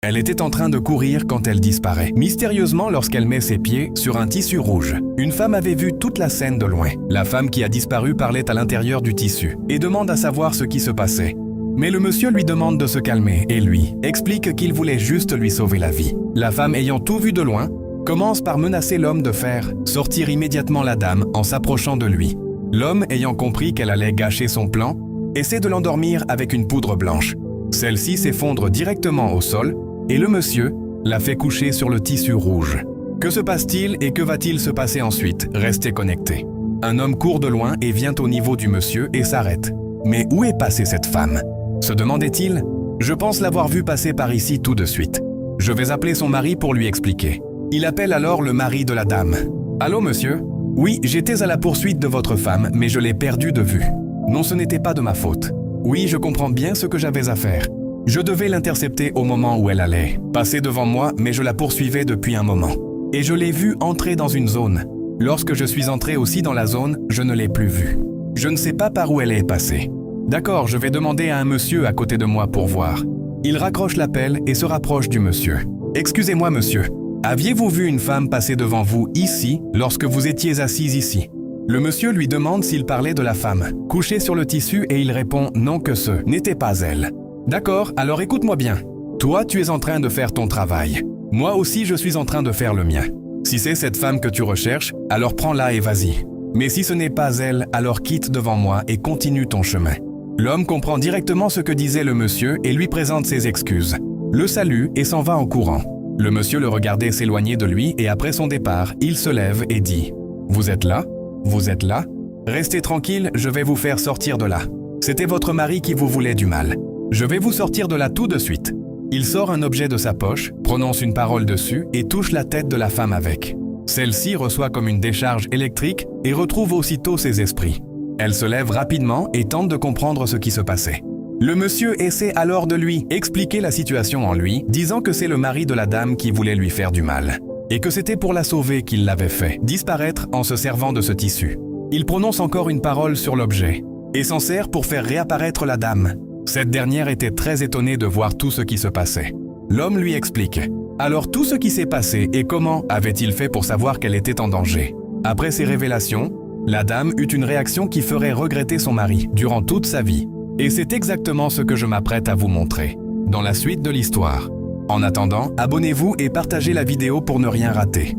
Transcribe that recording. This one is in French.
Elle était en train de courir quand elle disparaît. Mystérieusement, lorsqu'elle met ses pieds sur un tissu rouge. Une femme avait vu toute la scène de loin. La femme qui a disparu parlait à l'intérieur du tissu et demande à savoir ce qui se passait. Mais le monsieur lui demande de se calmer et lui explique qu'il voulait juste lui sauver la vie. La femme, ayant tout vu de loin, commence par menacer l'homme de faire sortir immédiatement la dame en s'approchant de lui. L'homme, ayant compris qu'elle allait gâcher son plan, essaie de l'endormir avec une poudre blanche. Celle-ci s'effondre directement au sol et le monsieur la fait coucher sur le tissu rouge. Que se passe-t-il et que va-t-il se passer ensuite? Restez connectés. Un homme court de loin et vient au niveau du monsieur et s'arrête. Mais où est passée cette femme? Se demandait-il. Je pense l'avoir vue passer par ici tout de suite. Je vais appeler son mari pour lui expliquer. Il appelle alors le mari de la dame. Allô monsieur? Oui, j'étais à la poursuite de votre femme, mais je l'ai perdue de vue. Non, ce n'était pas de ma faute. Oui, je comprends bien ce que j'avais à faire. Je devais l'intercepter au moment où elle allait passer devant moi, mais je la poursuivais depuis un moment. Et je l'ai vue entrer dans une zone. Lorsque je suis entré aussi dans la zone, je ne l'ai plus vue. Je ne sais pas par où elle est passée. D'accord, je vais demander à un monsieur à côté de moi pour voir. Il raccroche l'appel et se rapproche du monsieur. Excusez-moi monsieur, aviez-vous vu une femme passer devant vous ici lorsque vous étiez assise ici? Le monsieur lui demande s'il parlait de la femme, couchée sur le tissu, et il répond non, que ce n'était pas elle. D'accord, alors écoute-moi bien. Toi, tu es en train de faire ton travail. Moi aussi, je suis en train de faire le mien. Si c'est cette femme que tu recherches, alors prends-la et vas-y. Mais si ce n'est pas elle, alors quitte devant moi et continue ton chemin. L'homme comprend directement ce que disait le monsieur et lui présente ses excuses. Le salue et s'en va en courant. Le monsieur le regardait s'éloigner de lui et après son départ, il se lève et dit « Vous êtes là ? Vous êtes là ? Restez tranquille, je vais vous faire sortir de là. C'était votre mari qui vous voulait du mal. Je vais vous sortir de là tout de suite. » Il sort un objet de sa poche, prononce une parole dessus et touche la tête de la femme avec. Celle-ci reçoit comme une décharge électrique et retrouve aussitôt ses esprits. Elle se lève rapidement et tente de comprendre ce qui se passait. Le monsieur essaie alors de lui expliquer la situation en lui, disant que c'est le mari de la dame qui voulait lui faire du mal, et que c'était pour la sauver qu'il l'avait fait disparaître en se servant de ce tissu. Il prononce encore une parole sur l'objet, et s'en sert pour faire réapparaître la dame. Cette dernière était très étonnée de voir tout ce qui se passait. L'homme lui explique. Alors tout ce qui s'est passé et comment avait-il fait pour savoir qu'elle était en danger? Après ces révélations, la dame eut une réaction qui ferait regretter son mari durant toute sa vie. Et c'est exactement ce que je m'apprête à vous montrer dans la suite de l'histoire. En attendant, abonnez-vous et partagez la vidéo pour ne rien rater.